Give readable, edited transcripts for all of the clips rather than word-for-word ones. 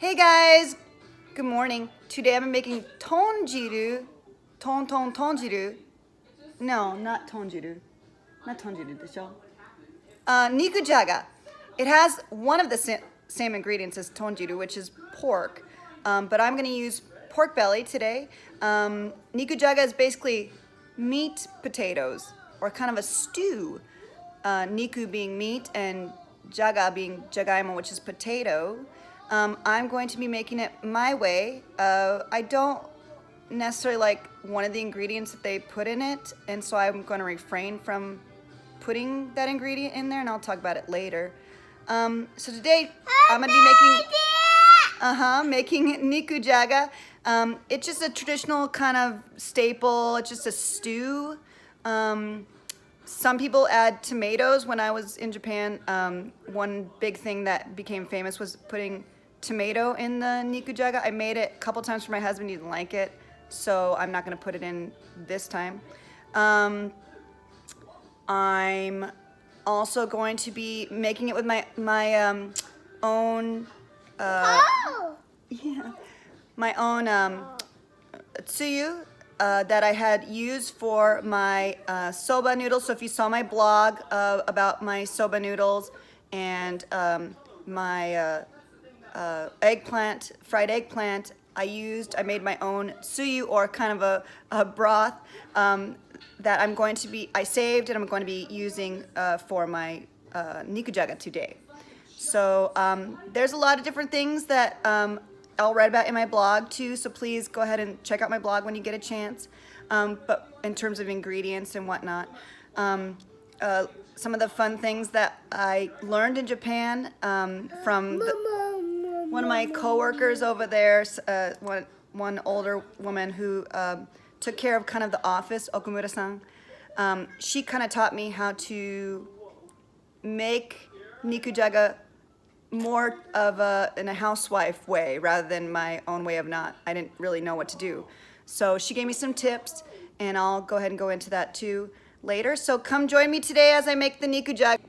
Hey guys, good morning. Today I'm making tonjiru. Tonjiru. No, not tonjiru. Not tonjiru, Nikujaga. It has one of the same ingredients as tonjiru, which is pork. But I'm going to use pork belly today. Nikujaga is basically meat potatoes, or kind of a stew. Niku being meat and jaga being jagaimo, which is potato. I'm going to be making it my way. I don't necessarily like one of the ingredients that they put in it, and so I'm going to refrain from putting that ingredient in there, and I'll talk about it later. So today I'm going to be making Nikujaga. It's just a traditional kind of staple. It's just a stew. Some people add tomatoes. When I was in Japan, one big thing that became famous was putting tomato in the Nikujaga. I made it a couple times for my husband. He didn't like it, so I'm not going to put it in this time. I'm also going to be making it with my own my own tsuyu that I had used for my soba noodles. So if you saw my blog about my soba noodles and my fried eggplant, I made my own tsuyu, or kind of a broth that I saved and I'm going to be using for my Nikujaga today. So there's a lot of different things that I'll write about in my blog too, so please go ahead and check out my blog when you get a chance. But in terms of ingredients and whatnot, some of the fun things that I learned in Japan from one of my coworkers over there, one older woman who took care of kind of the office, Okumura-san. She kind of taught me how to make Nikujaga more of in a housewife way rather than my own way of not. I didn't really know what to do. So she gave me some tips, and I'll go ahead and go into that too later. So come join me today as I make the Nikujaga.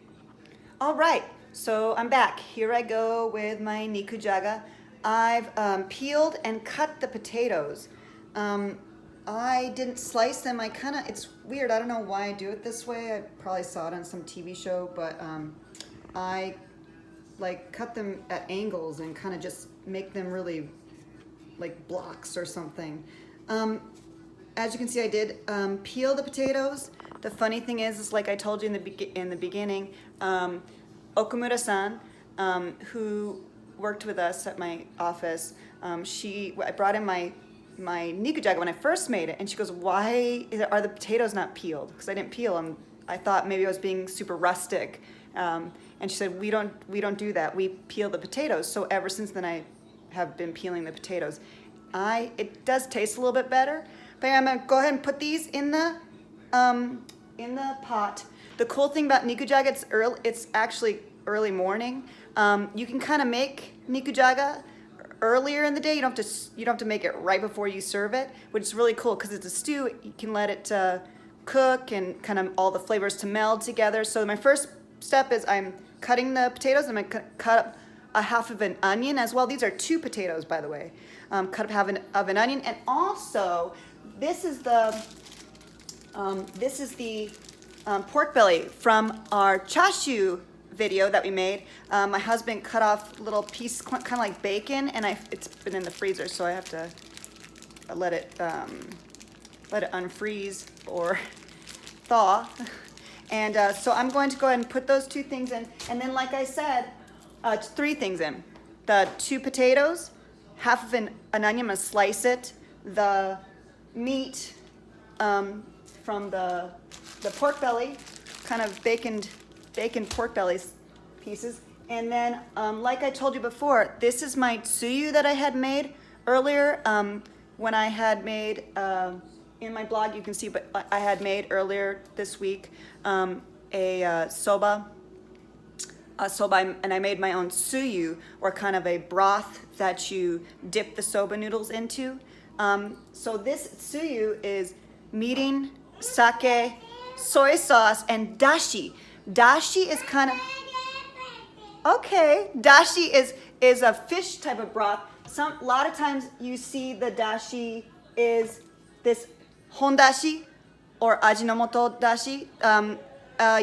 All right, so I'm back. Here I go with my Nikujaga. I've peeled and cut the potatoes. I didn't slice them. It's weird. I don't know why I do it this way. I probably saw it on some TV show, but I cut them at angles and kind of just make them really like blocks or something. As you can see, I did peel the potatoes. The funny thing is like I told you in the beginning, Okumura-san, who worked with us at my office, I brought in my Nikujaga when I first made it, and she goes, "Why are the potatoes not peeled?" Because I didn't peel them. I thought maybe I was being super rustic. And she said, we don't do that. We peel the potatoes. So ever since then, I have been peeling the potatoes. It does taste a little bit better, but I'm gonna go ahead and put these in the pot. The cool thing about Nikujaga, it's actually early morning. You can kind of make Nikujaga earlier in the day. You don't have to make it right before you serve it, which is really cool because it's a stew. You can let it cook and kind of all the flavors to meld together. So my first step is I'm cutting the potatoes. I'm going to cut up a half of an onion as well. These are 2 potatoes, by the way. Cut up half of an onion, and also this is the pork belly from our chashu video that we made. My husband cut off little piece, kind of like bacon, and it's been in the freezer, so I have to let it unfreeze or thaw. And so I'm going to go ahead and put those 2 things in. And then, like I said, 3 things in. The 2 potatoes, half of an onion, I'm going to slice it. The meat from the pork belly, kind of bacon pork belly pieces. And then, like I told you before, this is my tsuyu that I had made earlier when I had made... in my blog, you can see, but I had made earlier this week a soba, and I made my own tsuyu, or kind of a broth that you dip the soba noodles into. So this tsuyu is mirin, sake, soy sauce, and dashi. Dashi is kind of... Okay, dashi is a fish type of broth. A lot of times you see the dashi is this hondashi or ajinomoto dashi.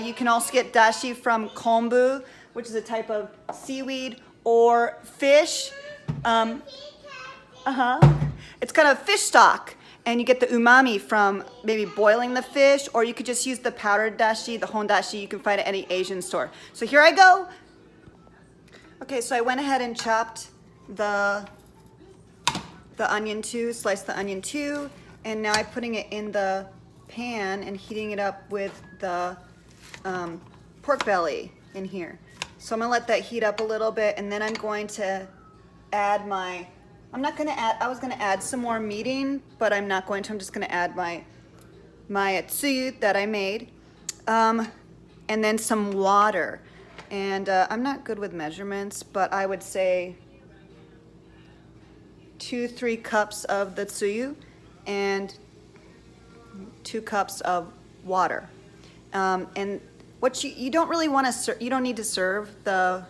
You can also get dashi from kombu, which is a type of seaweed or fish. It's kind of fish stock, and you get the umami from maybe boiling the fish, or you could just use the powdered dashi, the hondashi. You can find it at any Asian store. So here I go. Okay, so I went ahead and chopped the onion too, sliced the onion too, and now I'm putting it in the pan and heating it up with the pork belly in here. So I'm gonna let that heat up a little bit, and then I'm going to add my, I was gonna add some more meat in, but I'm not going to. I'm just gonna add my tsuyu that I made, and then some water. And I'm not good with measurements, but I would say 2-3 cups of the tsuyu and 2 cups of water. And what you don't really want to you don't need to serve the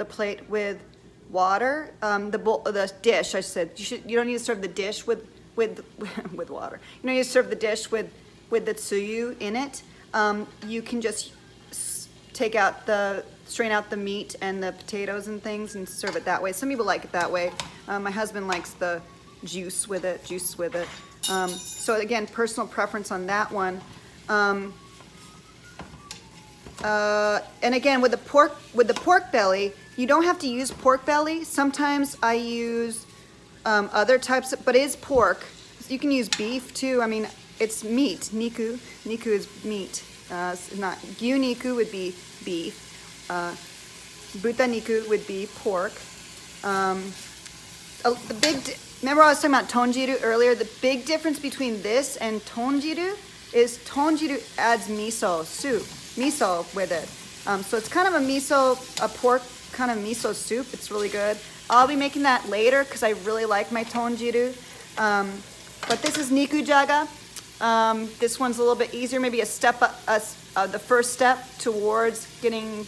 plate with water. The dish, I said, you don't need to serve the dish with water. You don't need to serve the dish with the tsuyu in it. You can just strain out the meat and the potatoes and things and serve it that way. Some people like it that way. My husband likes the juice with it. So again, personal preference on that one. And again, with the pork belly, you don't have to use pork belly. Sometimes I use other types, but it is pork. So you can use beef too. I mean, it's meat. Niku is meat. Not gyu niku would be beef. Buta niku would be pork. Remember I was talking about tonjiru earlier? The big difference between this and tonjiru is tonjiru adds miso with it. So it's kind of a pork kind of miso soup. It's really good. I'll be making that later because I really like my tonjiru. But this is Nikujaga. This one's a little bit easier, maybe a step the first step towards getting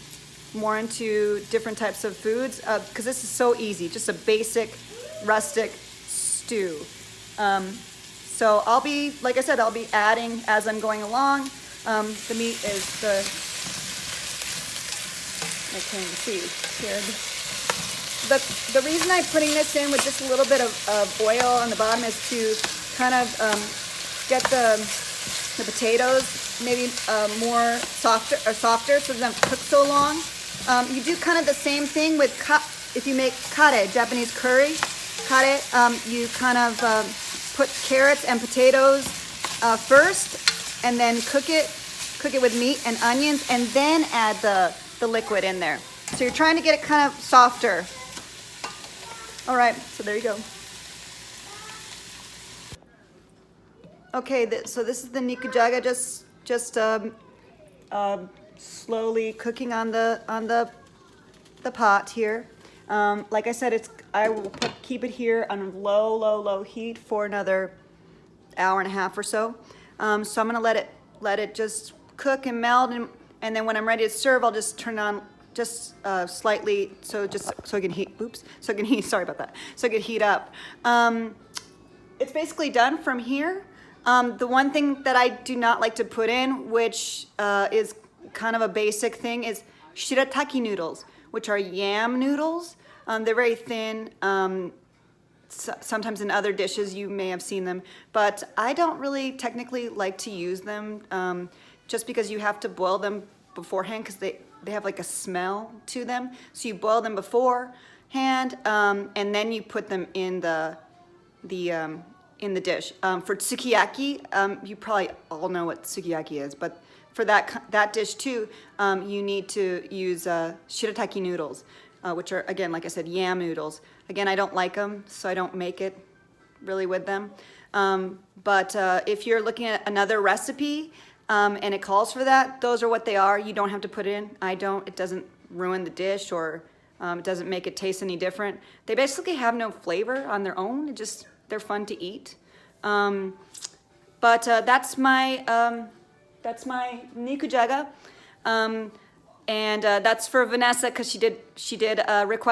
more into different types of foods, because this is so easy, just a basic rustic stew. So I'll be, like I said, I'll be adding as I'm going along. The meat is I can't even see here. The reason I'm putting this in with just a little bit of oil on the bottom is to kind of get the potatoes maybe more softer so they don't cook so long. You do kind of the same thing with if you make kare, Japanese curry. Kare, you kind of put carrots and potatoes first, and then cook it with meat and onions, and then add the liquid in there. So you're trying to get it kind of softer. All right, so there you go. Okay, so this is the Nikujaga, just slowly cooking on the pot here. Like I said, I will keep it here on low heat for another hour and a half or so. So I'm gonna let it just cook and melt, and then when I'm ready to serve, I'll just turn on just slightly, so it can heat. So it can heat. Sorry about that. So it can heat up. It's basically done from here. The one thing that I do not like to put in, which is kind of a basic thing, is shirataki noodles, which are yam noodles. They're very thin. Sometimes in other dishes you may have seen them, but I don't really technically like to use them, just because you have to boil them beforehand, because they have like a smell to them. So you boil them beforehand, and then you put them in the dish. For sukiyaki, you probably all know what sukiyaki is, but for that dish too, you need to use shirataki noodles, which are, again, like I said, yam noodles. Again, I don't like them, so I don't make it really with them. But if you're looking at another recipe and it calls for that, those are what they are. You don't have to put it in. I don't. It doesn't ruin the dish, or it doesn't make it taste any different. They basically have no flavor on their own. They're fun to eat. But that's my Nikujaga. And that's for Vanessa because she did request